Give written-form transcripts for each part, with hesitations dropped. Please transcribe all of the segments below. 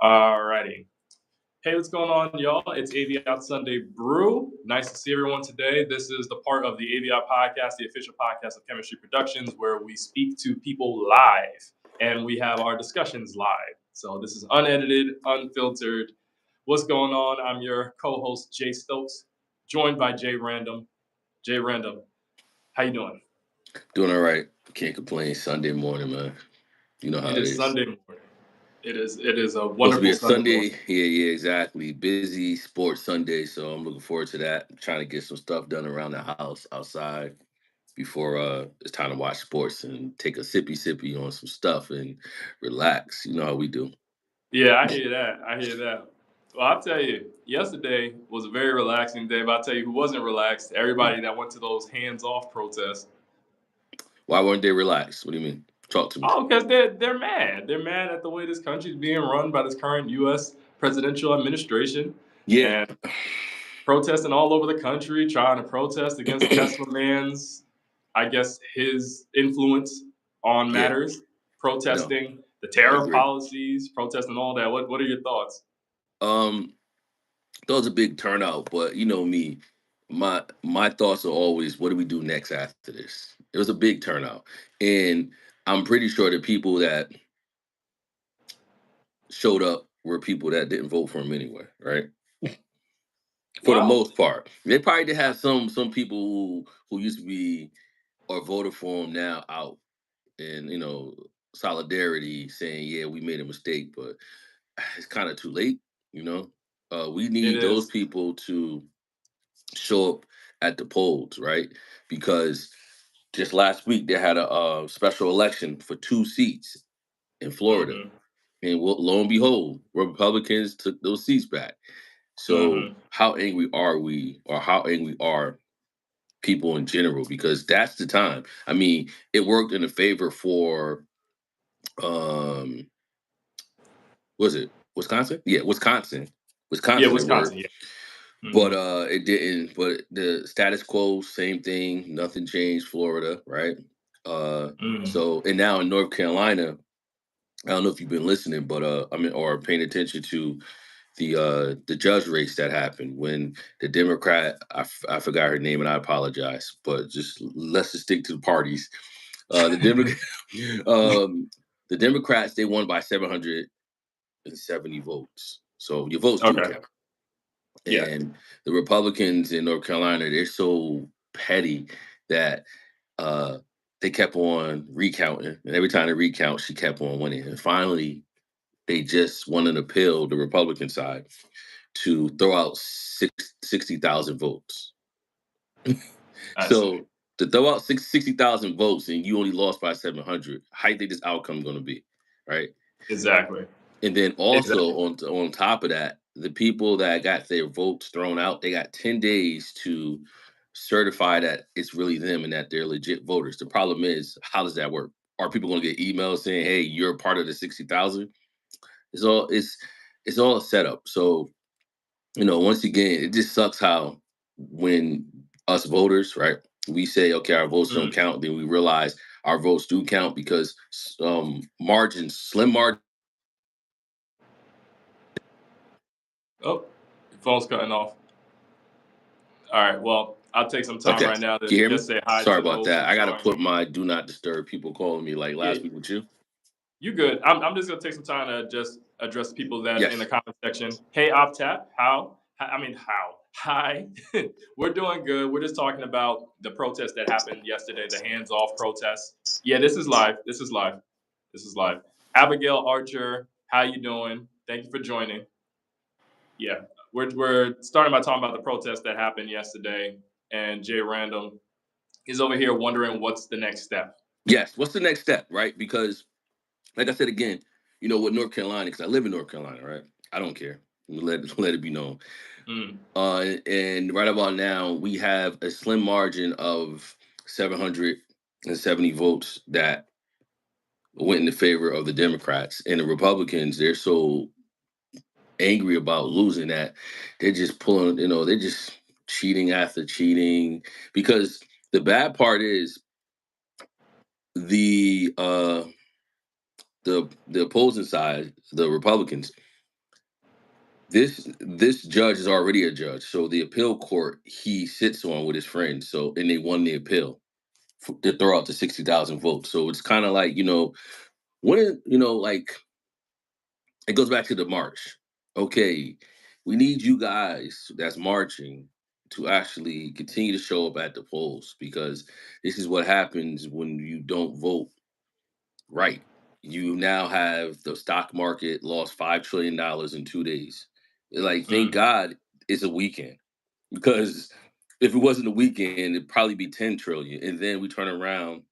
Alrighty. Hey, what's going on, y'all? It's AVIOT Sunday Brew. Nice to see everyone today. This is the part of the AVIOT podcast, the official podcast of Chemistry Productions, where we speak to people live and we have our discussions live. So this is unedited, unfiltered. What's going on? I'm your co-host, Jay Stokes, joined by Jay Random. Jay Random, how you doing? Doing all right. Can't complain. Sunday morning, man. You know how It it is is. Sunday morning. It is a Supposed to be wonderful a Sunday Sunday. morning. Yeah, exactly. Busy sports Sunday, so I'm looking forward to that. I'm trying to get some stuff done around the house, outside, before it's time to watch sports and take a sippy on some stuff and relax. You know how we do. Yeah, I hear that. I hear that. Well, I'll tell you, yesterday was a very relaxing day, but I'll tell you who wasn't relaxed. Everybody that went to those hands-off protests. Why weren't they relaxed? What do you mean? Talk to me. Oh, because they're mad. They're mad at the way this country is being run by this current U.S. presidential administration, Yeah. and protesting all over the country, trying to protest against Tesla Man's, I guess, his influence on Yeah. matters, No, protesting the I tariff agree. policies, protesting all that. What are your thoughts? That was a big turnout, but you know me, my thoughts are always, what do we do next after this? It was a big turnout, and I'm pretty sure the people that showed up were people that didn't vote for him anyway, right? For the Well, most part, they probably did have some people who used to be or voted for him now out, and solidarity, saying, yeah, we made a mistake, but it's kind of too late. You know, we it need those is. people to show up at the polls, right? Because just last week they had a special election for 2 seats in Florida, Mm-hmm. and lo and behold, Republicans took those seats back. So Mm-hmm. how angry are we, or how angry are people in general? Because that's the time. I mean, it worked in the favor for um, was it Wisconsin? Yeah, Wisconsin. Yeah, Wisconsin, it Wisconsin. worked. Yeah. But Mm-hmm. it didn't. But the status quo, same thing. Nothing changed. Florida, right? Mm-hmm. So, and now in North Carolina, I don't know if you've been listening, but or paying attention to the judge race that happened when the Democrat, I forgot her name and I apologize, but let's just stick to the parties. The Democrat, the Democrats, they won by 770 votes. So your votes do Okay. count. Yeah. And the Republicans in North Carolina, they're so petty that uh, they kept on recounting. And every time they recount, she kept on winning. And finally, they just won an appeal, the Republican side, to throw out 60,000 votes. I see. So to throw out 60,000 votes and you only lost by 700, how do you think this outcome is going to be, right? Exactly. And then also Exactly. on top of that, the people that got their votes thrown out, they got 10 days to certify that it's really them and that they're legit voters. The problem is, how does that work? Are people going to get emails saying, "Hey, you're part of the 60,000"? It's all a setup. So, once again, it just sucks how when us voters, right, we say, okay, our votes don't Mm. count, then we realize our votes do count because slim margin. Oh, your phone's cutting off. All right. Well, I'll take some time Okay. right now Can to you hear me? just say hi Sorry to about those that. who I got to joined. put my do not disturb, people calling me like Yeah, last week with you. you good. I'm just gonna take some time to just address people that in the Yes. comment section. Hey, OpTap, how? I mean, how? Hi. We're doing good. We're just talking about the protest that happened yesterday, the hands-off protest. Yeah, this is live. This is live. This is live. Abigail Archer, how you doing? Thank you for joining. Yeah, we're starting by talking about the protest that happened yesterday, and Jay Random is over here wondering what's the next step. Yes. What's the next step, right? Because, like I said again, with North Carolina, because I live in North Carolina, right? I don't care. Let it be known. Mm. And right about now, we have a slim margin of 770 votes that went in the favor of the Democrats, and the Republicans. They're so angry about losing that they're just pulling. They're just cheating after cheating. Because the bad part is the uh the opposing side, the Republicans. This judge is already a judge, so the appeal court he sits on with his friends. So and they won the appeal to throw out the 60,000 votes. So it's kind of like when like it goes back to the march. Okay, we need you guys that's marching to actually continue to show up at the polls because this is what happens when you don't vote right. You now have the stock market lost $5 trillion in 2 days. Like, thank Mm, God it's a weekend because if it wasn't a weekend, it'd probably be 10 trillion. And then we turn around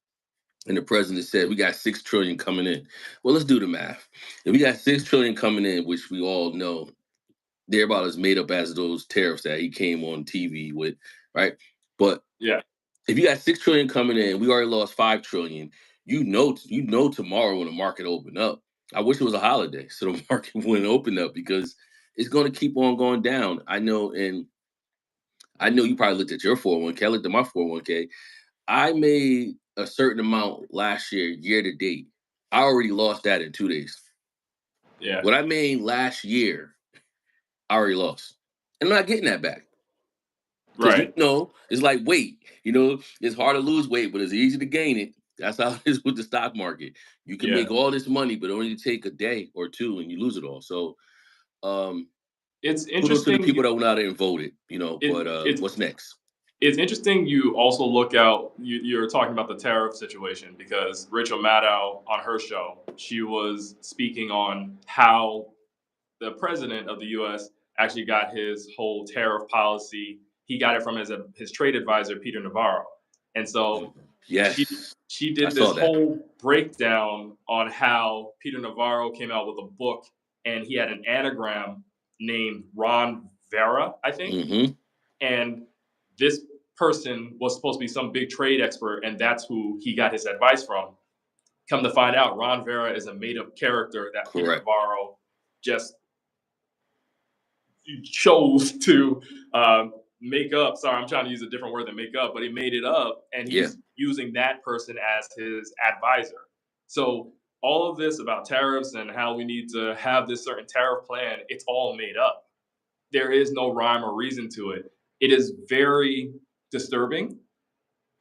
and the president said we got 6 trillion coming in. Well, let's do the math. If we got 6 trillion coming in, which we all know they're about as made up as those tariffs that he came on TV with, right? But yeah, if you got 6 trillion coming in, we already lost 5 trillion. You know tomorrow when the market open up. I wish it was a holiday so the market wouldn't open up because it's going to keep on going down. I know you probably looked at your 401k. I looked at my 401k. I made a certain amount last year to date. I already lost that in 2 days. yeah, What I made last year, I already lost. And I'm not getting that back. Because right, it's like weight. It's hard to lose weight, but it's easy to gain it. That's how it is with the stock market. You can yeah. make all this money, but only take a day or two and you lose it all. So um It's kudos to the interesting. people that went out there and voted, It but it's what's next? it's interesting. You also look out. You're talking about the tariff situation because Rachel Maddow on her show, she was speaking on how the president of the U.S. actually got his whole tariff policy. He got it from his trade advisor Peter Navarro, and so she Yes. she I did this saw that. whole breakdown on how Peter Navarro came out with a book, and he had an anagram named Ron Vera, I think, Hmm. and this person was supposed to be some big trade expert, and that's who he got his advice from. Come to find out, Ron Vera is a made-up character that Peter Correct. Navarro just chose to make up. Sorry, I'm trying to use a different word than make up, but he made it up, and Yeah. he's using that person as his advisor. So all of this about tariffs and how we need to have this certain tariff plan, it's all made up. There is no rhyme or reason to it. It is very disturbing,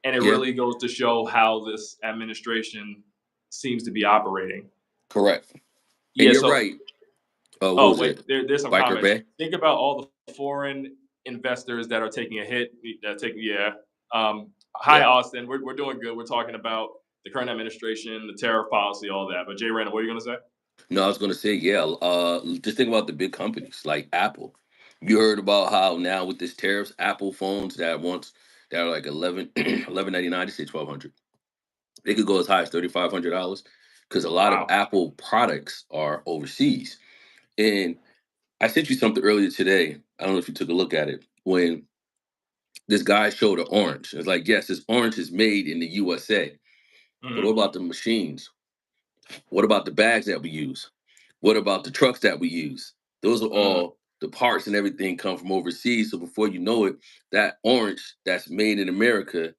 and it Yeah. really goes to show how this administration seems to be operating. Correct. And Yeah. you're So, right. What oh was wait, it? there's some Biker comments. Bay? Think about all the foreign investors that are taking a hit. Yeah. Hi, Yeah. Austin. We're doing good. We're talking about the current administration, the tariff policy, all that. But Jay Randall, what are you gonna say? No, I was gonna say, yeah. Just think about the big companies like Apple. You heard about how now with this tariffs, Apple phones that are like 11.99, they say 1,200. They could go as high as $3,500 because a lot of Wow. Apple products are overseas. And I sent you something earlier today. I don't know if you took a look at it when this guy showed an orange. It's like, yes, this orange is made in the USA, but what Mm-hmm. about the machines? What about the bags that we use? What about the trucks that we use? Those are Mm-hmm. all the parts and everything come from overseas. So before you know it, that orange that's made in America,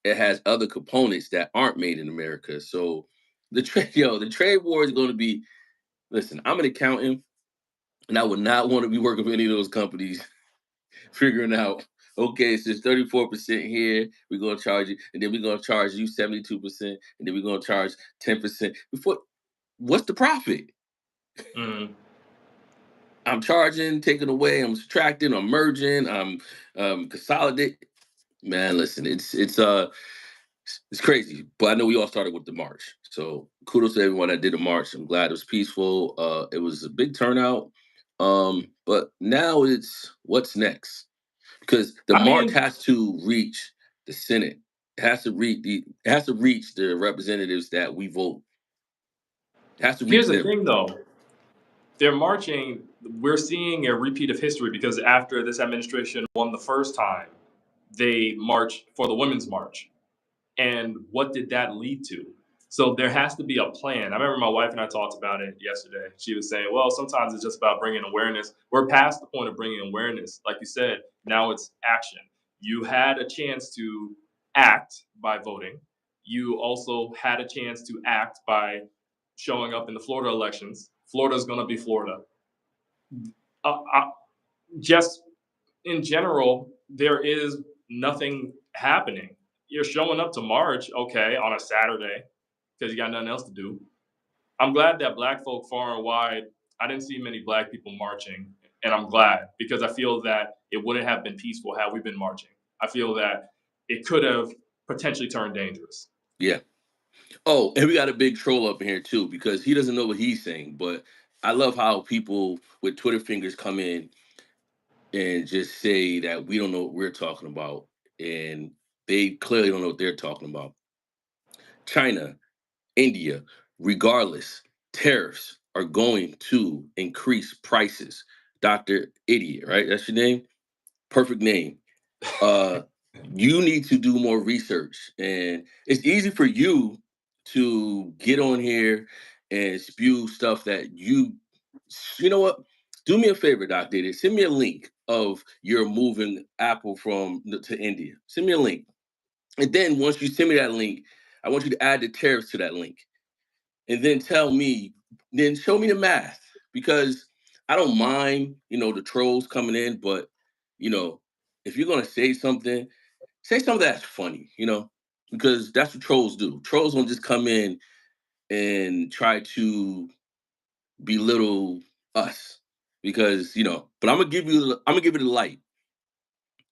it has other components that aren't made in America. So the trade war is going to be. Listen, I'm an accountant, and I would not want to be working for any of those companies figuring out. Okay, so it's 34% here. We're gonna charge you, and then we're gonna charge you 72%, and then we're gonna charge 10%. Before, what's the profit? Mm-hmm. I'm charging, taking away, I'm subtracting, I'm merging, I'm consolidating. Man, listen, it's crazy. But I know we all started with the march. So kudos to everyone that did the march. I'm glad it was peaceful. It was a big turnout. But now it's what's next? Because the I march mean, has to reach the Senate. It has to reach the representatives that we vote. It has to reach here's the them. thing, though. They're marching. We're seeing a repeat of history because after this administration won the first time, they marched for the Women's March. And what did that lead to? So there has to be a plan. I remember my wife and I talked about it yesterday. She was saying, well, sometimes it's just about bringing awareness. We're past the point of bringing awareness. Like you said, now it's action. You had a chance to act by voting. You also had a chance to act by showing up in the Florida elections. Florida's going to be Florida. Just in general, there is nothing happening. You're showing up to march, okay, on a Saturday because you got nothing else to do. I'm glad that black folk far and wide, I didn't see many black people marching, and I'm glad because I feel that it wouldn't have been peaceful had we been marching. I feel that it could have potentially turned dangerous. Yeah. Oh, and we got a big troll up in here too because he doesn't know what he's saying. But I love how people with Twitter fingers come in and just say that we don't know what we're talking about, and they clearly don't know what they're talking about. China, India, regardless, tariffs are going to increase prices. Dr. Idiot, right? That's your name? Perfect name. uh you need to do more research, and it's easy for you to get on here and spew stuff that you know what, do me a favor, Doc Did send me a link of your moving Apple from to India. Send me a link, and then once you send me that link, I want you to add the tariffs to that link, and then tell me, then show me the math, because I don't mind, the trolls coming in, but you know if you're going to say something that's funny, because that's what trolls do. Trolls don't just come in and try to belittle us, because But I'm gonna give you the light.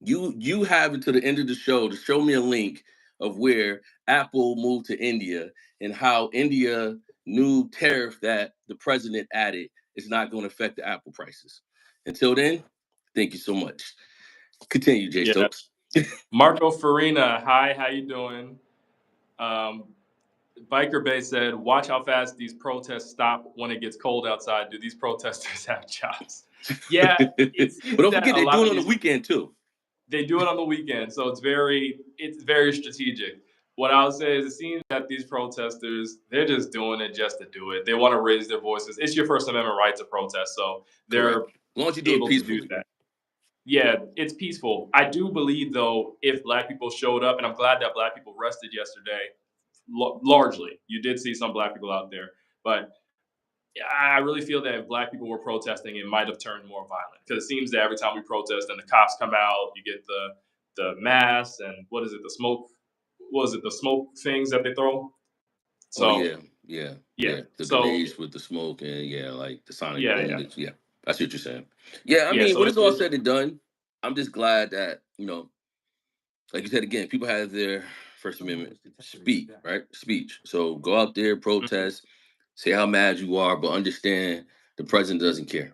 You have until the end of the show to show me a link of where Apple moved to India and how India new tariff that the president added is not going to affect the Apple prices. Until then, thank you so much. Continue, Jay Yeah. Stokes. Marco Farina, hi, how you doing? Um, Biker Bay said, "Watch how fast these protests stop when it gets cold outside. Do these protesters have jobs?" Yeah, it But seems don't that forget a they lot do it of on the these weekend too. they do it on the weekend, so it's very strategic. What I'll say is, it seems that these protesters, they're just doing it just to do it. They want to raise their voices. It's your First Amendment right to protest, so Correct. they're As long as you do it able to do peacefully. that. Yeah, it's peaceful. I do believe, though, if black people showed up, and I'm glad that black people rested yesterday, largely. You did see some black people out there, but I really feel that if black people were protesting, it might have turned more violent, because it seems that every time we protest and the cops come out, you get the mass and what is it, the smoke? Was it the smoke things that they throw? Oh So yeah, yeah, yeah, yeah. The so grenades with the smoke and yeah, like the sonic yeah, boom. yeah, Yeah, I see what you're saying. Yeah, I yeah. mean, So when it's all said and done, I'm just glad that like you said again, people have their First Amendment speech. So go out there, mhm. protest, say how mad you are, but understand the president doesn't care.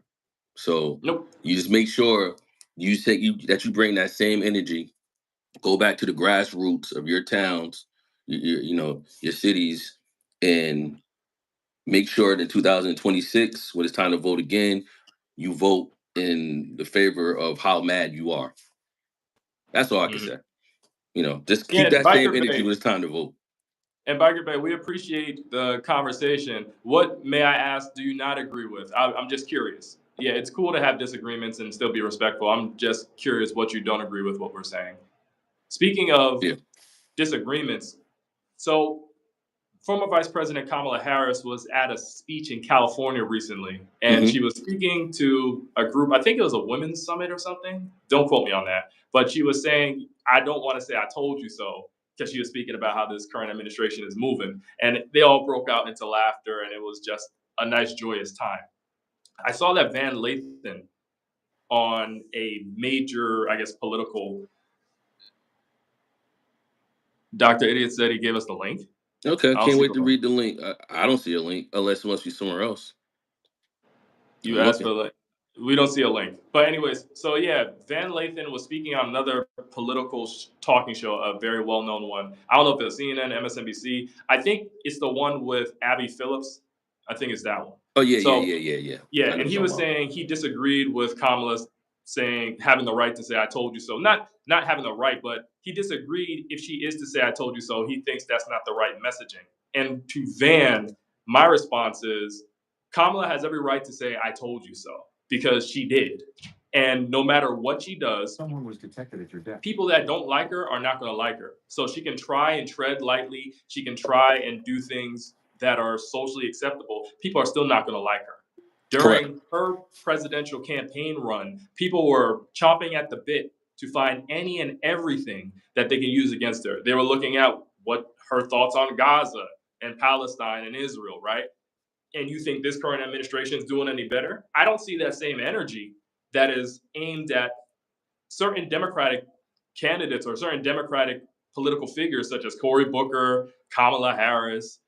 So Nope. you just make sure that you bring that same energy. Go back to the grassroots of your towns, your cities, and make sure that in 2026, when it's time to vote again, you vote in the favor of how mad you are. That's all I can Mhm. say. Just Yeah, keep and that same Biker energy Bay. when it's time to vote. And Biker Bay, we appreciate the conversation. What, may I ask, do you not agree with? I'm just curious. Yeah, it's cool to have disagreements and still be respectful. I'm just curious what you don't agree with what we're saying. Speaking of Yeah. disagreements, so former Vice President Kamala Harris was at a speech in California recently, and Hmm. she was speaking to a group. I think it was a women's summit or something. Don't quote me on that. But she was saying, "I don't want to say I told you so," because she was speaking about how this current administration is moving. And they all broke out into laughter, and it was just a nice, joyous time. I saw that Van Lathan on a major, I guess, political. Dr. Idiot said he gave us the link. Okay, I I don't can't see wait the to link. read the link. I don't see a link unless it must be somewhere else. You I'm asked looking. for the. We don't see a link. But anyways, so yeah, Van Lathan was speaking on another political talking show, a very well-known one. I don't know if it's CNN, MSNBC. I think it's the one with Abby Phillips. I think it's that one. Oh yeah, yeah, So yeah, yeah, yeah. yeah, I know and what he you're was talking about. saying he disagreed with Kamala saying having the right to say "I told you so." Not having the right, but he disagreed if she is to say "I told you so." He thinks that's not the right messaging. And to Van, my response is, Kamala has every right to say "I told you so" because she did. And no matter what she does, people that don't like her are not going to like her. So she can try and tread lightly. She can try and do things that are socially acceptable. People are still not going to like her. Correct. During her presidential campaign run, people were chomping at the bit to find any and everything that they can use against her. They were looking at what her thoughts on Gaza and Palestine and Israel, right? And you think this current administration is doing any better? I don't see that same energy that is aimed at certain Democratic candidates or certain Democratic political figures such as Cory Booker, Kamala Harris.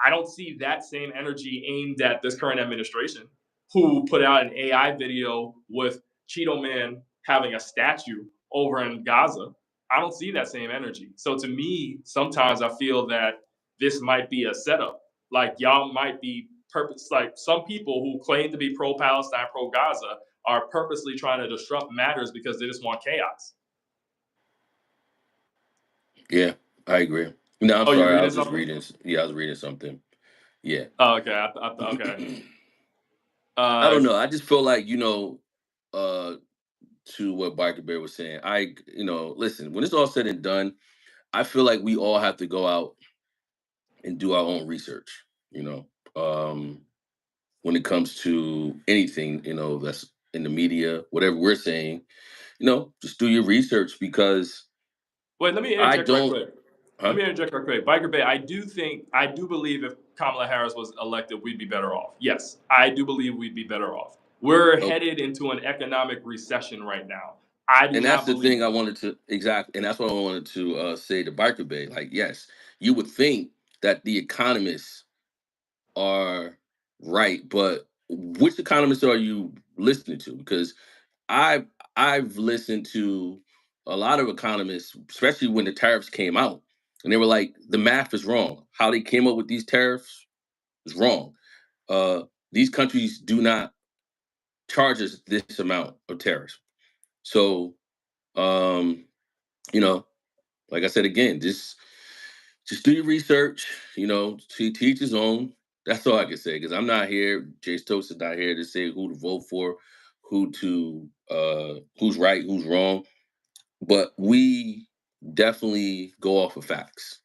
I don't see that same energy aimed at this current administration, who put out an AI video with Cheeto Man having a statue over in Gaza. I don't see that same energy. So to me, sometimes I feel that this might be a setup. Like y'all might be purpose. Like some people who claim to be pro Palestine, pro Gaza, are purposely trying to disrupt matters because they just want chaos. Yeah, I agree. No, I'm Oh, you sorry. I reading was just something? reading. Yeah, I was reading something. Yeah. Oh, okay. Okay. I Uh, don't know. I just feel like, uh, to what Biker Bear was saying. Listen, when it's all said and done, I feel like we all have to go out and do our own research, when it comes to anything, that's in the media, whatever we're saying, just do your research because Wait, let me I interject right don't, quick. Let huh? me interject right quick. Biker Bay, I do believe if Kamala Harris was elected, we'd be better off. Yes, I do believe we'd be better off. We're Oh, headed into an economic recession right now. I do and that's not the believe thing I that. wanted to exactly, and that's what I wanted to say to Biker Bay. Like, yes, you would think that the economists are right, but which economists are you listening to? Because I've I've listened to a lot of economists, especially when the tariffs came out, and they were like, the math is wrong. How they came up with these tariffs is wrong. Uh, these countries do not charge us this amount of tariffs. So, um, you know, like I said again, just do your research. To each his own. That's all I can say because I'm not here. Jay Stokes is not here to say who to vote for, who's right, who's wrong. But we definitely go off of facts.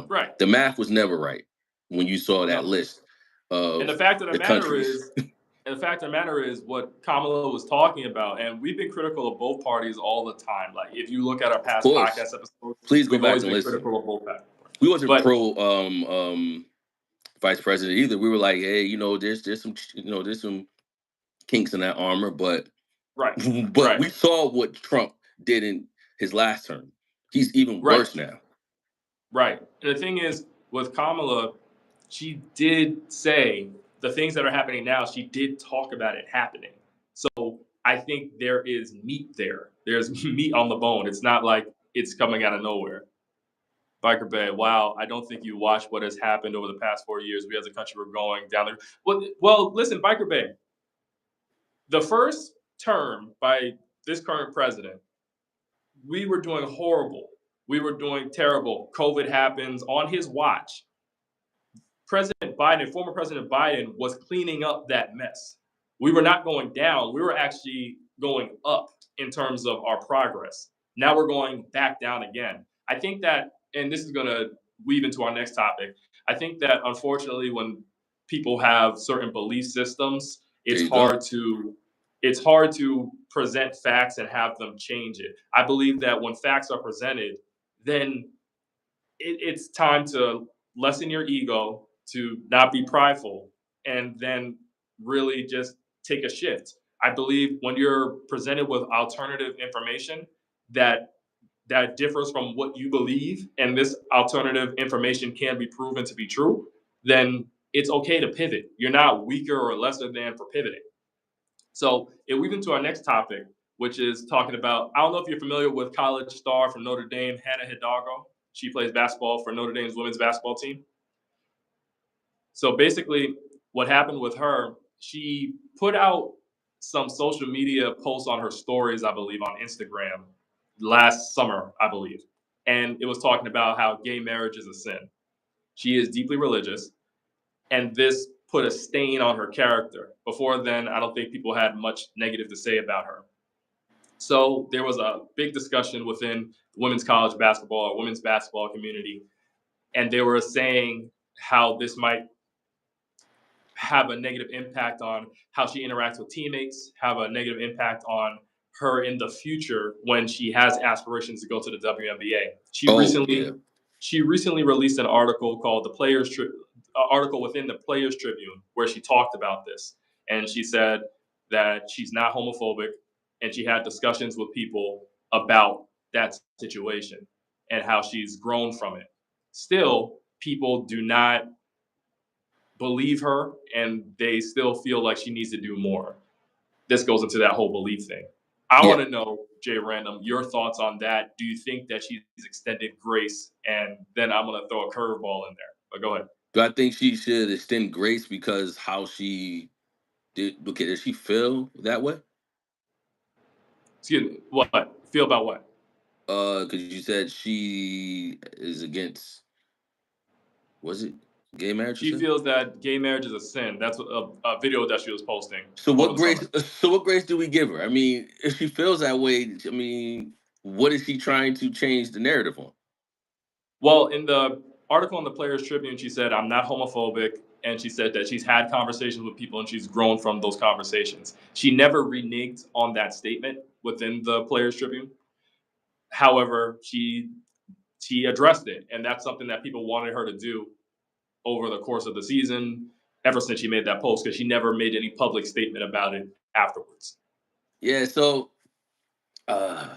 Right. The math was never right when you saw that No. list And of the fact of the the matter countries. is, and the fact of the matter is what Kamala was talking about, and we've been critical of both parties all the time. Like if you look at our Of past course, podcast episodes, please go we've back always and been listen. critical of both parties. We wasn't But pro vice president either. We were like, hey, there's some kinks in that armor, but right, but right, we saw what Trump did in his last term. He's even right. worse now. Right. And the thing is, with Kamala, she did say the things that are happening now, she did talk about it happening. So I think there is meat there. There's meat on the bone. It's not like it's coming out of nowhere. Biker Bay, wow, I don't think you watched what has happened over the past 4 years. We as a country were going down there. Well, listen, Biker Bay, the first term by this current president, we were doing horrible. We were doing terrible. COVID happens on his watch. President Biden, former President Biden, was cleaning up that mess. We were not going down. We were actually going up in terms of our progress. Now we're going back down again. I think that, and this is going to weave into our next topic. I think that unfortunately, when people have certain belief systems, There it's you go. hard to it's hard to present facts and have them change it. I believe that when facts are presented, then it's time to lessen your ego, to not be prideful, and then really just take a shift. I believe when you're presented with alternative information that differs from what you believe, and this alternative information can be proven to be true, then it's okay to pivot. You're not weaker or lesser than for pivoting. So it weaves into our next topic, which is talking about. I don't know if you're familiar with college star from Notre Dame, Hannah Hidalgo. She plays basketball for Notre Dame's women's basketball team. So basically, what happened with her, she put out some social media posts on her stories, I believe, on Instagram last summer, I believe. And it was talking about how gay marriage is a sin. She is deeply religious, and this put a stain on her character. Before then, I don't think people had much negative to say about her. So there was a big discussion within the women's college basketball or women's basketball community, and they were saying how this might have a negative impact on how she interacts with teammates, have a negative impact on her in the future when she has aspirations to go to the WNBA. Oh yeah. She recently released an article called article within the Players Tribune where she talked about this, and she said that she's not homophobic, and she had discussions with people about that situation and how she's grown from it. Still, people do not believe her, and they still feel like she needs to do more. This goes into that whole belief thing. I Yeah. want to know, Jay Random, your thoughts on that. Do you think that she's extended grace? And then I'm going to throw a curveball in there. But go ahead. Do I think she should extend grace because how she did? Okay, does she feel that way? Excuse me. What? Feel about what? Because you said she is against, was it gay marriage or She something? feels that gay marriage is a sin. That's a video that she was posting So over what the grace? summer. So what grace do we give her? I mean, if she feels that way, I mean, what is she trying to change the narrative on? Well, in the article in the Players Tribune, she said, I'm not homophobic. And she said that she's had conversations with people and she's grown from those conversations. She never reneged on that statement within the Players Tribune. However, she addressed it. And that's something that people wanted her to do over the course of the season, ever since she made that post, because she never made any public statement about it afterwards. Yeah, so uh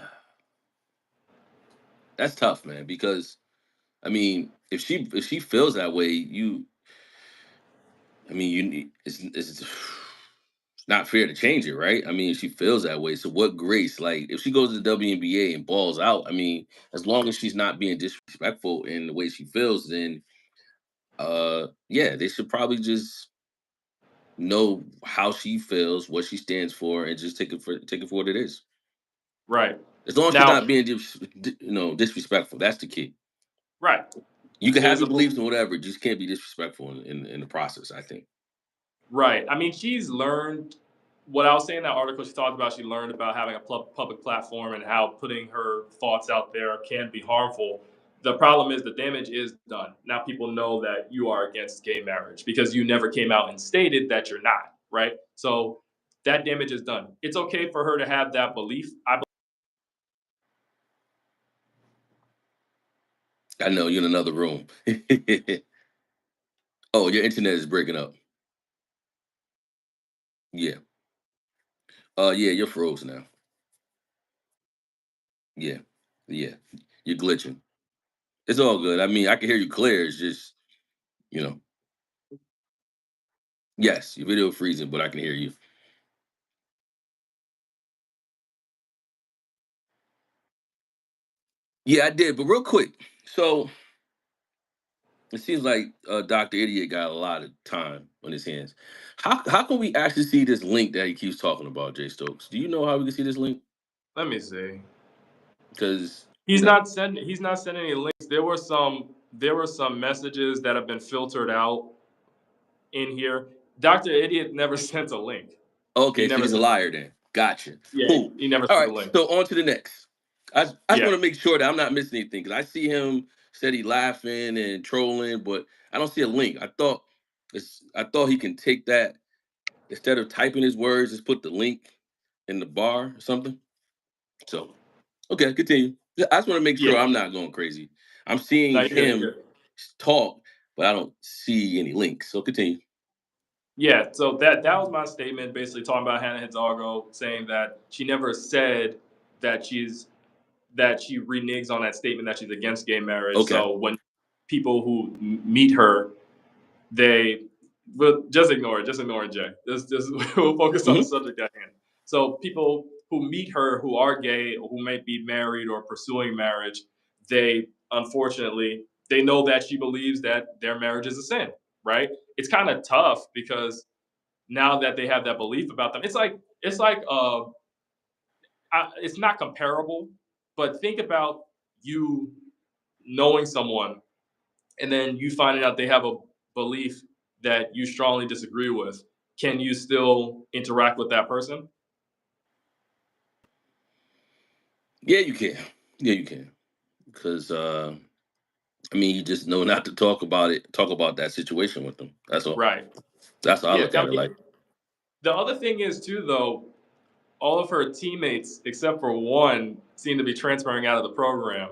that's tough, man. Because I mean, if she feels that way, I mean, it's not fair to change it, right? I mean, she feels that way. So what grace? Like, if she goes to the WNBA and balls out, I mean, as long as she's not being disrespectful in the way she feels, then yeah, they should probably just know how she feels, what she stands for, and just take it for what it is. Right. As long as she's Now, not being disrespectful, that's the key. right. You can have There's your a beliefs and whatever, just can't be disrespectful in the process, I think. Right. I mean, she's learned what I was saying in that article. She talked about she learned about having a public platform and how putting her thoughts out there can be harmful. The problem is the damage is done. Now people know that you are against gay marriage because you never came out and stated that you're not, right? So that damage is done. It's okay for her to have that belief. I know you're in another room. Oh, your internet is breaking up. Yeah. Yeah, you're froze now. Yeah. Yeah. You're glitching. It's all good. I mean, I can hear you clear. It's just, you know, yes, your video freezing, but I can hear you. Yeah, I did, but real quick. So it seems like Dr. Idiot got a lot of time on his hands. How can we actually see this link that he keeps talking about, Jay Stokes? Do you know how we can see this link? Let me see. Because He's not sending. He's not sending any links. There were some messages that have been filtered out in here. Dr. Idiot never sent a link. He okay, so never he's a sent a link. liar then. Gotcha. Yeah, Cool. he never All sent a right. link. So on to the next. I just Yeah, want to make sure that I'm not missing anything because I see him steady laughing and trolling, but I don't see a link. I thought he can take that instead of typing his words, just put the link in the bar or something. So okay, continue. I just want to make yeah. sure I'm not going crazy. I'm seeing No, you're good. You're him good. talk, but I don't see any links. So continue. Yeah. So that was my statement, basically talking about Hannah Hidalgo, saying that she never said that she reneges on that statement that she's against gay marriage. Okay. So when people who meet her, they will just ignore it. Just ignore it, Jay. Just we'll focus on the Hmm. subject at hand. So people who meet her who are gay or who may be married or pursuing marriage, they unfortunately they know that she believes that their marriage is a sin, right? It's kind of tough because now that they have that belief about them, it's not comparable, but think about you knowing someone and then you finding out they have a belief that you strongly disagree with. Can you still interact with that person? Yeah, you can. Yeah, you can. Because I mean, you just know not to talk about it. Talk about that situation with them. That's all. Right. That's how I Yeah, look I at it. mean, Like, the other thing is too, though, all of her teammates, except for one, seem to be transferring out of the program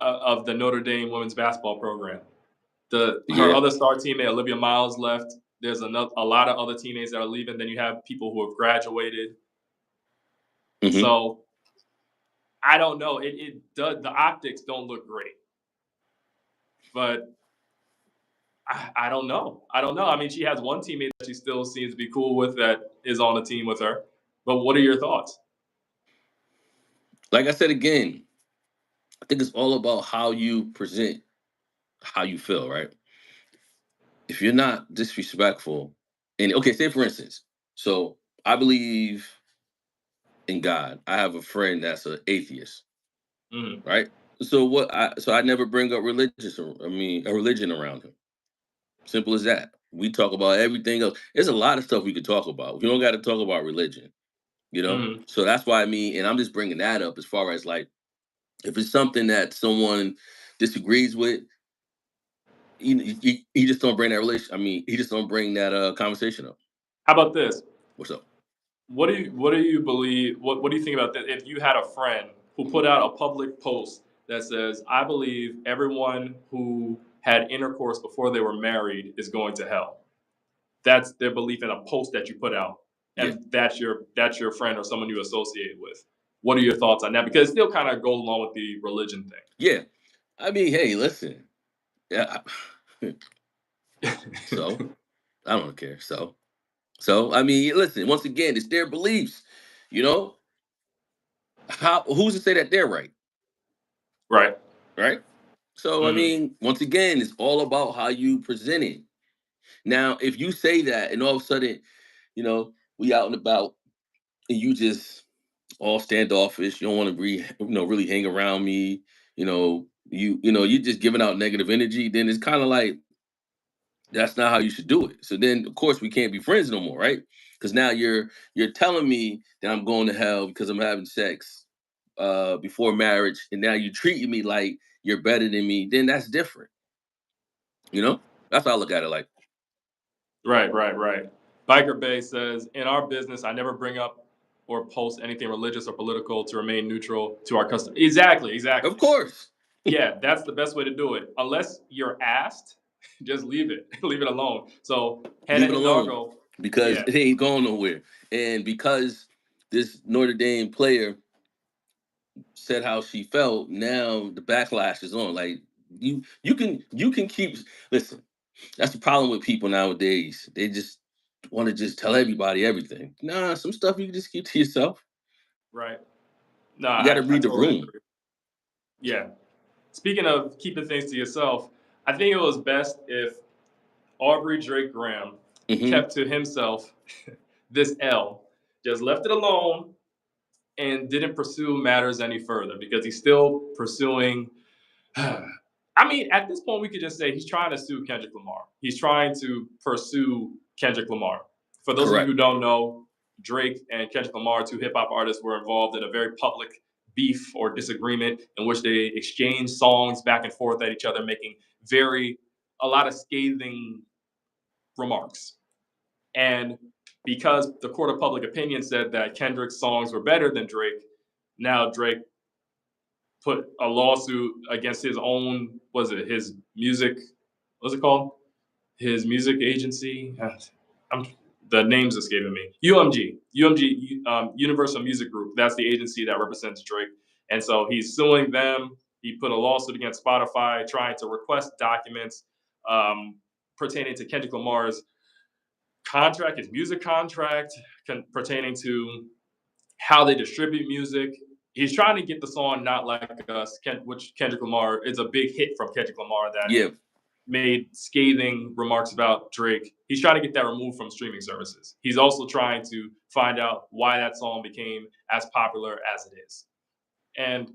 of the Notre Dame women's basketball program. Her yeah. other star teammate Olivia Miles left. There's a lot of other teammates that are leaving. Then you have people who have graduated. Hmm. So I don't know. It does. The optics don't look great, but I don't know. I don't know. I mean, she has one teammate that she still seems to be cool with that is on the team with her. But what are your thoughts? Like I said again, I think it's all about how you present how you feel, right? If you're not disrespectful, and okay, say for instance, so I believe in God. I have a friend that's an atheist, Mhm. right? So I never bring up a religion around him. Simple as that. We talk about everything else. There's a lot of stuff we could talk about. We don't got to talk about religion, you know? Mhm. So that's why and I'm just bringing that up as far as like, if it's something that someone disagrees with, he just don't bring that relation. I mean, he just don't bring that conversation up. How about this? What's up? What do you believe? What do you think about that? If you had a friend who Mhm. put out a public post that says, "I believe everyone who had intercourse before they were married is going to hell." That's their belief in a post that you put out, Yeah, and that's your friend or someone you associate with. What are your thoughts on that? Because it still kind of goes along with the religion yeah. I mean, hey, listen. Yeah. thing. So I don't care. So I mean, listen. Once again, it's their beliefs. You know, who's to say that they're right? Right. Right. So I Hmm. mean, once again, it's all about how you present it. Now, if you say that, and all of a sudden, we out and about, and you just all standoffish, you don't want to really hang around me, you just giving out negative energy, then it's kind of like that's not how you should do it. So then, of course, we can't be friends no more, right? Because now you're telling me that I'm going to hell because I'm having sex before marriage, and now you treating me like you're better than me. Then that's different, you know. That's how I look at it. Like, Right, right, right. Biker Bay says, in our business, I never bring up or post anything religious or political to remain neutral to our customers. Exactly, of exactly. course, Yeah, that's the best way to do it. Unless you're asked, just leave it. Leave it alone. So Hannah leave it alone Hidalgo, because yeah, it ain't going nowhere, and because this Notre Dame player said how she felt, now the backlash is on. Like, you can keep listen. That's the problem with people nowadays. They just want to just tell everybody everything. Nah, some stuff you can just keep to yourself. right. No, You got to I read the totally room. agree. Yeah. Speaking of keeping things to yourself, I think it was best if Aubrey Drake Graham Hmm. kept to himself this L, just left it alone and didn't pursue matters any further because he's still pursuing. I mean, at this point, we could just say he's trying to sue Kendrick Lamar. He's trying to pursue Kendrick Lamar. For those of you Correct. who don't know, Drake and Kendrick Lamar, two hip hop artists, were involved in a very public beef or disagreement in which they exchanged songs back and forth at each other, making a lot of scathing remarks. And because the court of public opinion said that Kendrick's songs were better than Drake, now Drake put a lawsuit against his own, was it his music, what's it called? His music agency. I'm, the name's escaping me. UMG, Universal Music Group. That's the agency that represents Drake. And so he's suing them. He put a lawsuit against Spotify trying to request documents um, pertaining to Kendrick Lamar's contract, his music contract, pertaining to how they distribute music. He's trying to get the song "Not Like Us," which Kendrick Lamar is a big hit from Kendrick Lamar that Yeah, made scathing remarks about Drake. He's trying to get that removed from streaming services. He's also trying to find out why that song became as popular as it is. And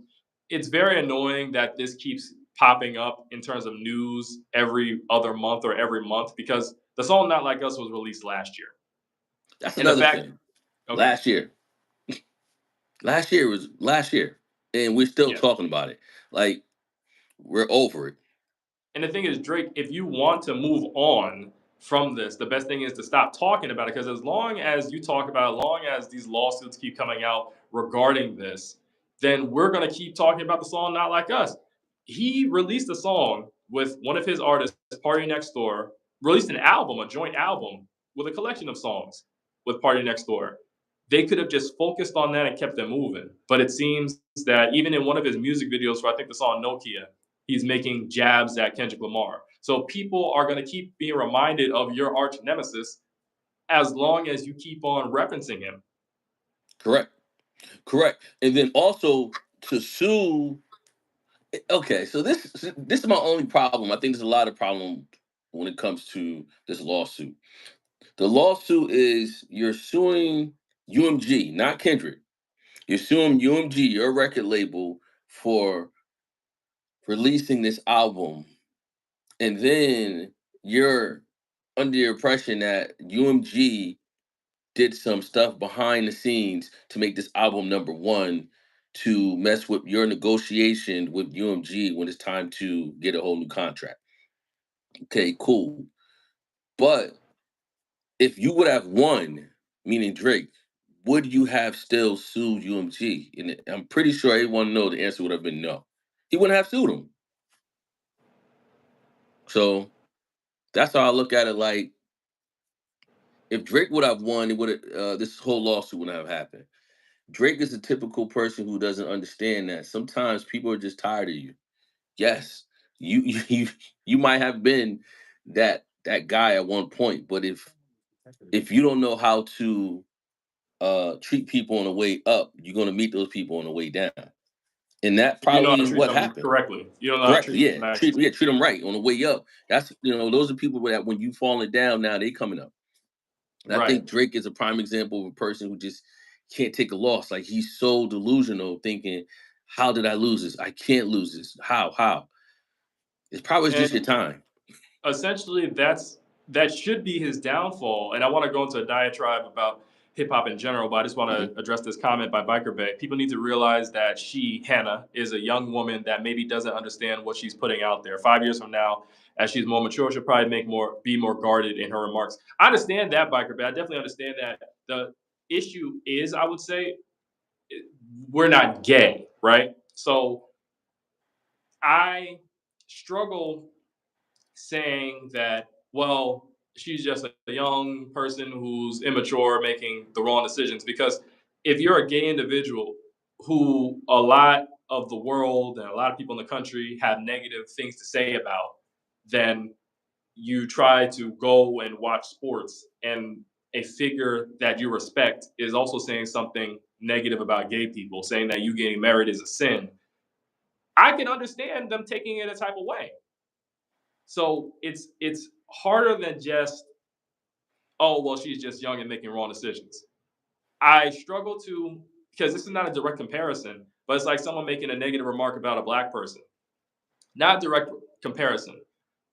it's very annoying that this keeps popping up in terms of news every other month or every month because the song "Not Like Us" was released last year. that's And the another fact, thing. okay, Last year, was last year, and we're still yeah. talking about it. Like, we're over it. And the thing is, Drake, if you want to move on from this. The best thing is to stop talking about it, because as long as you talk about it, as long as these lawsuits keep coming out regarding this, then we're going to keep talking about the song Not Like Us. He released a song with one of his artists, Party Next Door, released an album, a joint album with a collection of songs with Party Next Door. They could have just focused on that and kept it moving. But it seems that even in one of his music videos for, I think, the song Nokia, he's making jabs at Kendrick Lamar. So people are going to keep being reminded of your arch nemesis as long as you keep on referencing him. Correct. Correct. And then also to sue. Okay, so this is my only problem. I think there's a lot of problem when it comes to this lawsuit. The lawsuit is you're suing UMG, not Kendrick. You're suing UMG, your record label, for releasing this album, and then you're under the impression that UMG did some stuff behind the scenes to make this album number one, to mess with your negotiation with UMG when it's time to get a whole new contract. Okay, cool. But if you would have won, meaning Drake, would you have still sued UMG? And I'm pretty sure everyone know the answer would have been no. He wouldn't have sued him. So that's how I look at it. Like, if Drake would have won, it would have this whole lawsuit wouldn't have happened. Drake is a typical person who doesn't understand that sometimes people are just tired of you. Yes, you you might have been that guy at one point, but if you don't know how to treat people on the way up, you're gonna meet those people on the way down, and that You know how probably to is treat what them happened. correctly. You don't know how to Correctly, treat yeah, them nicely. treat them right on the way up. That's those are people that when you falling down now they coming up. And I Right. think Drake is a prime example of a person who just can't take a loss. Like, he's so delusional, thinking, "How did I lose this? I can't lose this. How? How?" It's probably just your And time. essentially that should be his downfall. And I want to go into a diatribe about hip hop in general, but I just want Mhm. to address this comment by Biker Bay. People need to realize that Hannah, is a young woman that maybe doesn't understand what she's putting out there. 5 years from now, as she's more mature, she'll probably be more guarded in her remarks. I understand that, Biker Bay. I definitely understand that. The issue is, I would say, we're not gay, right? So I struggle saying that, well, she's just a young person who's immature making the wrong decisions. Because if you're a gay individual who a lot of the world and a lot of people in the country have negative things to say about, then you try to go and watch sports, and a figure that you respect is also saying something negative about gay people, saying that you getting married is a sin. I can understand them taking it a type of way. So it's harder than just, oh well, she's just young and making wrong decisions. I struggle to, because this is not a direct comparison, but it's like someone making a negative remark about a black person. Not a direct comparison,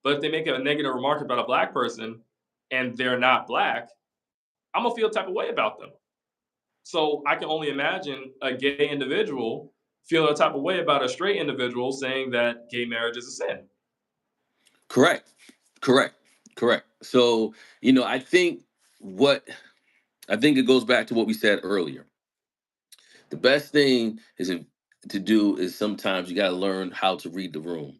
but if they make a negative remark about a black person and they're not black, I'm gonna feel a type of way about them. So I can only imagine a gay individual feeling a type of way about a straight individual saying that gay marriage is a sin. Correct. Correct. Correct. So, I think what I think it goes back to what we said earlier. The best thing to do is sometimes you got to learn how to read the room.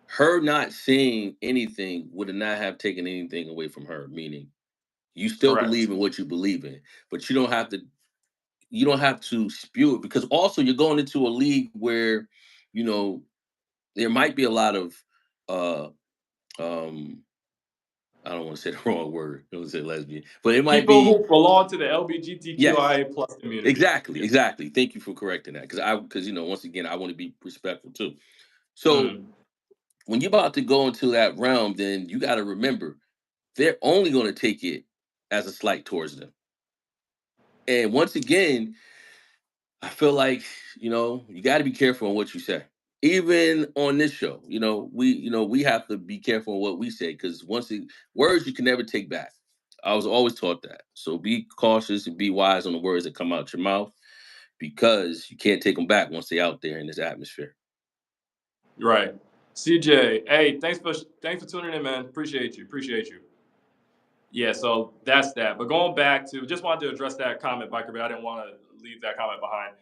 Her not saying anything would not have taken anything away from her, meaning you still Correct. believe in what you believe in, but you don't have to spew it, because also you're going into a league where, you know, there might be a lot of uh um I don't want to say the wrong word. I don't want to say lesbian, but it might People be. who belong to the Yes, LGBTQIA plus community. exactly, Yeah. exactly. Thank you for correcting that, because once again, I want to be respectful too. So Mm. when you're about to go into that realm, then you got to remember they're only going to take it as a slight towards them. And once again, I feel like, you got to be careful on what you say. Even on this show, we have to be careful on what we say, because words you can never take back. I was always taught that. So be cautious and be wise on the words that come out your mouth, because you can't take them back once they're out there in this atmosphere. Right. CJ, hey, thanks for tuning in, man. Appreciate you. Appreciate you. Yeah, so that's that. But going back to, just wanted to address that comment, Biker, but I didn't want to leave that comment behind.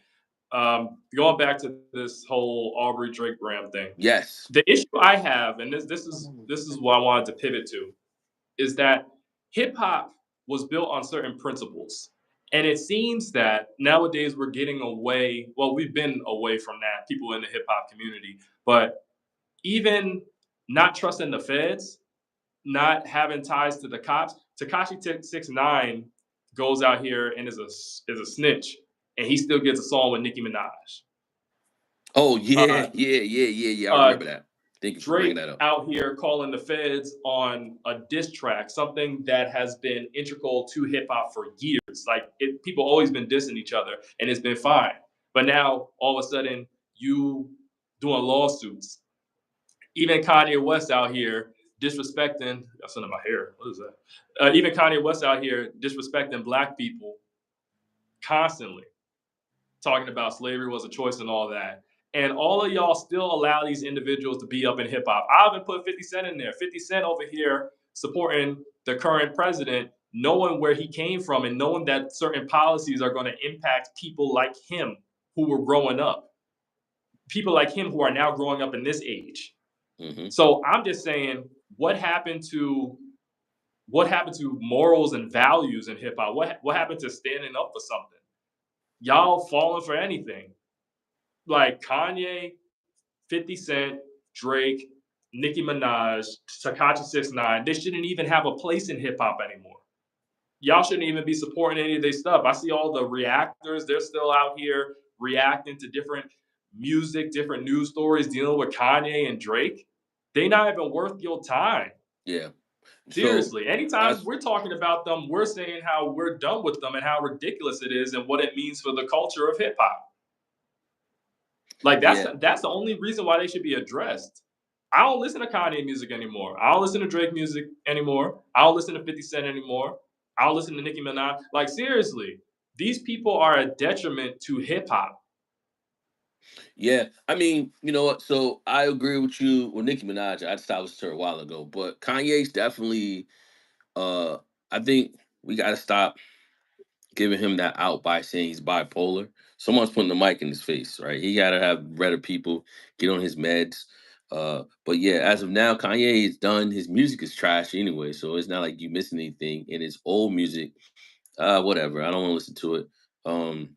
Going back to this whole Aubrey Drake Graham thing, Yes. the issue I have, and this is what I wanted to pivot to, is that hip hop was built on certain principles. And it seems that nowadays we're getting away, well, we've been away from that, people in the hip hop community, but even not trusting the feds, not having ties to the cops. Takashi 6ix9ine goes out here and is a snitch, and he still gets a song with Nicki Minaj. Oh yeah, Uh, yeah. I uh, remember that. Thank you for bringing Drake that up. out here calling the feds on a diss track, something that has been integral to hip hop for years. Like people always been dissing each other, and it's been fine. But now all of a sudden, you doing lawsuits. Even Kanye West out here disrespecting. That's under my hair. What is that? Even Kanye West out here disrespecting black people constantly, talking about slavery was a choice and all that. And all of y'all still allow these individuals to be up in hip hop. I even put 50 Cent in there. 50 Cent over here supporting the current president, knowing where he came from and knowing that certain policies are going to impact people like him who were growing up. People like him who are now growing up in this age. Hmm. So I'm just saying, what happened to morals and values in hip hop? What happened to standing up for something? Y'all falling for anything. Like Kanye, 50 Cent, Drake, Nicki Minaj, Takashi 6ix9ine, they shouldn't even have a place in hip hop anymore. Y'all shouldn't even be supporting any of their stuff. I see all the reactors, they're still out here reacting to different music, different news stories dealing with Kanye and Drake. They not even worth your time. Yeah. So Seriously, anytime as we're talking about them, we're saying how we're done with them and how ridiculous it is and what it means for the culture of hip hop. Like that's yeah, the, that's the only reason why they should be addressed. I don't listen to Kanye music anymore. I don't listen to Drake music anymore. I don't listen to 50 Cent anymore. I don't listen to Nicki Minaj. Like seriously, these people are a detriment to hip hop. yeah. I mean, you know what? So I agree with you with Nicki Minaj. I stopped listening to her a while ago, but Kanye's definitely. Uh, I think we got to stop giving him that out by saying he's bipolar. Someone's putting the mic in his face, right? He got to have better people get on his meds. But yeah, as of now, Kanye is done. His music is trash anyway, so it's not like you missing anything. And his old music, whatever. I don't want to listen to it. Um,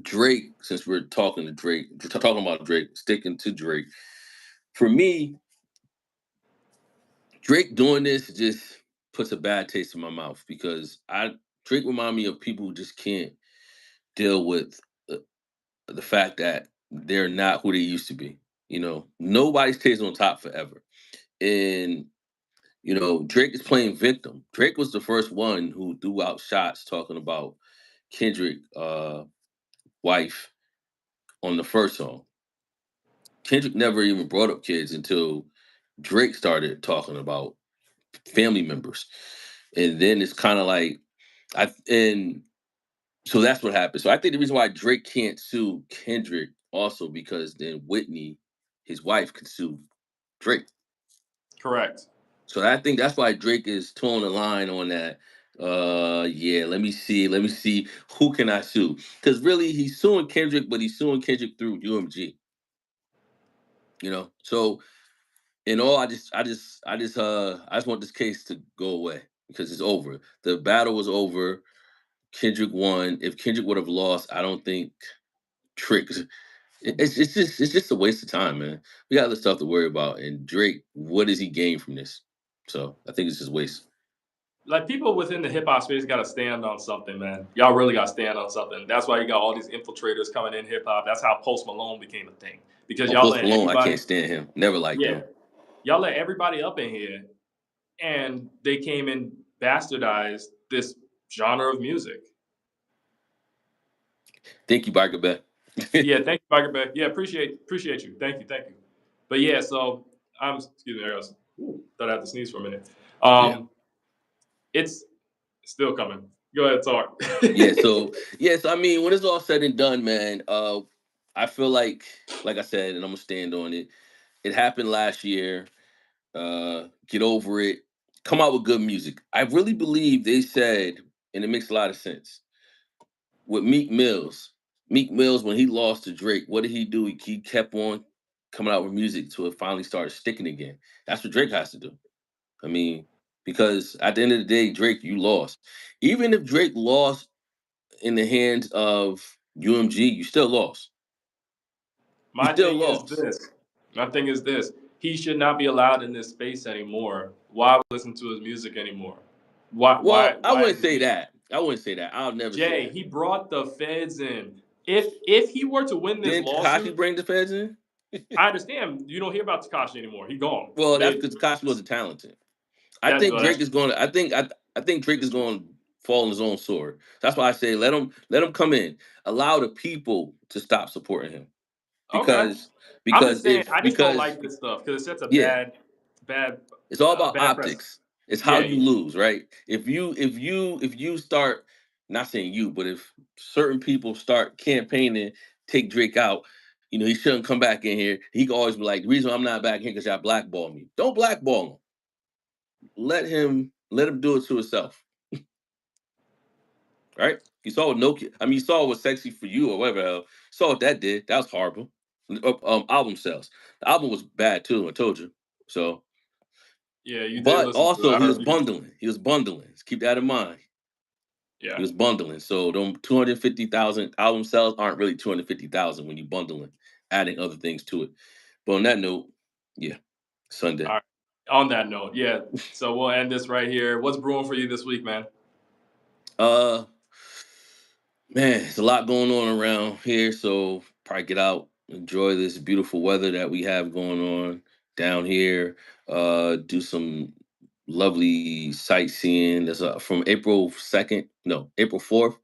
Drake, since we're talking to Drake, talking about Drake, sticking to Drake. For me, Drake doing this just puts a bad taste in my mouth because I Drake remind me of people who just can't deal with the fact that they're not who they used to be. You know, nobody stays on top forever. And, you know, Drake is playing victim. Drake was the first one who threw out shots talking about Kendrick wife on the first song. Kendrick never even brought up kids until Drake started talking about family members. And then it's kind of like and so that's what happened. So I think the reason why Drake can't sue Kendrick also because then Whitney, his wife, could sue Drake. Correct. So I think that's why Drake is towing the line on that. Yeah, let me see who can I sue? Because really he's suing Kendrick, but he's suing Kendrick through UMG, you know. So in all, I just want this case to go away because it's over. The battle was over. Kendrick won. If Kendrick would have lost, I don't think Trick. It's just a waste of time, man. We got other stuff to worry about. And Drake, what does he gain from this? So I think it's just waste. Like people within the hip hop space got to stand on something, man. Y'all really got to stand on something. That's why you got all these infiltrators coming in hip hop. That's how Post Malone became a thing because Oh, y'all Post let Malone, I everybody, can't stand him. Never liked yeah, him. y'all let everybody up in here, and they came and bastardized this genre of music. Thank you, Biker Bear. Yeah, thank you, Biker Bear. Yeah, appreciate you. Thank you. But yeah, so I'm excuse me, I thought I had to sneeze for a minute. Yeah. Um, it's still coming. Go ahead, talk. Yeah. So yes, I mean, when it's all said and done, man, I feel like I said, and I'm gonna stand on it. It happened last year. Get over it. come out with good music. I really believe they said, and it makes a lot of sense, with Meek Mills. Meek Mills, when he lost to Drake, what did he do? He kept on coming out with music till it finally started sticking again. That's what Drake has to do. I mean, because at the end of the day, Drake, you lost. Even if Drake lost in the hands of UMG, you still lost. You My still thing is lost. this. My thing is this. He should not be allowed in this space anymore. Why listen to his music anymore? Why? Why? Well, I Why wouldn't isn't say he? that. I wouldn't say that. I'll never say Jay, that. he brought the feds in. If he were to win this Didn't Takashi lawsuit, bring the feds in? I understand you don't hear about Takashi anymore. He gone. Well, that's They because Takashi wasn't talented. I that think well, Drake that's is going to. I think Drake it's is true. going to fall on his own sword. That's why I say let him come in. Allow the people to stop supporting him Okay. because I'm just because saying if I just don't because like this stuff because it sets a yeah, bad it's all about bad precedent. optics. It's how Yeah, you lose, right? If you start, not saying you, but if certain people start campaigning, take Drake out, he shouldn't come back in here. He can always be like, the reason I'm not back here because y'all blackball me. Don't blackball him. Let him do it to himself. Right? You saw what Nokia. I mean, you saw what "Sexy for You" or whatever. You saw what that did. That was horrible. Album sales. The album was bad too. I told you. So, yeah. You did but listen to it. also I he was heard you. bundling. He was bundling. Just keep that in mind. He Yeah. was bundling. So, them 250,000 album sales aren't really 250,000 when you bundling, adding other things to it. But on that note, yeah, All Sunday. right. On that note, yeah. So we'll end this right here. What's brewing for you this week, man? Uh, Man, there's a lot going on around here, so probably get out, enjoy this beautiful weather that we have going on down here. Do some lovely sightseeing. There's from April 2nd, no, April 4th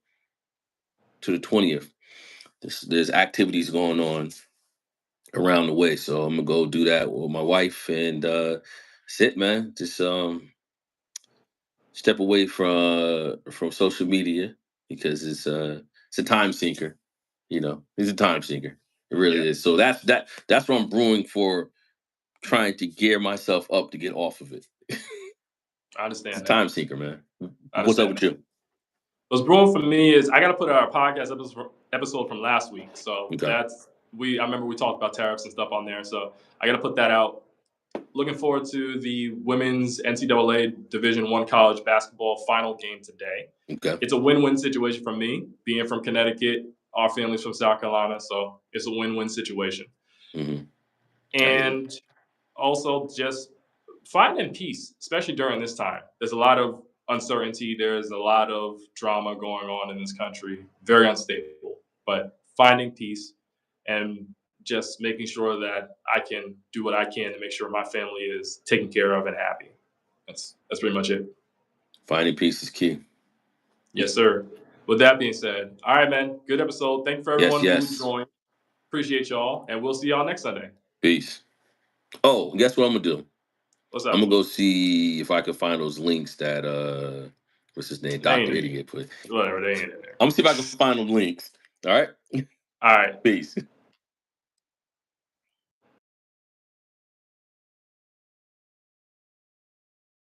to the 20th. There's activities going on around the way, so I'm gonna go do that with my wife and sit, man. Just step away from social media because it's a time sinker. He's a time sinker. It Yeah, really is. So that's what I'm brewing for, trying to gear myself up to get off of it. I It's a understand that. time sinker, man. I What's up understand with that. you? What's brewing for me is I got to put our podcast episode from last week. So Okay. I remember we talked about tariffs and stuff on there. So I got to put that out. Looking forward to the women's NCAA Division I college basketball final game today. Okay. It's a win-win situation for me, being from Connecticut. Our family's from South Carolina, so it's a win-win situation. Mm-hmm. And also just finding peace, especially during this time. There's a lot of uncertainty. There's a lot of drama going on in this country, very unstable. But finding peace and just making sure that I can do what I can to make sure my family is taken care of and happy. That's pretty much it. Finding peace is key. Yes, sir. With that being said, all right, man. Good episode. Thank you for Yes, everyone who yes. joined. Appreciate y'all, and we'll see y'all next Sunday. Peace. Oh, guess what I'm gonna do? What's I'm up? gonna go see if I can find those links that what's his name? They ain't Dr. in Idiot put. Whatever. They ain't in there. I'm gonna see if I can find them links. All right. All right. Peace.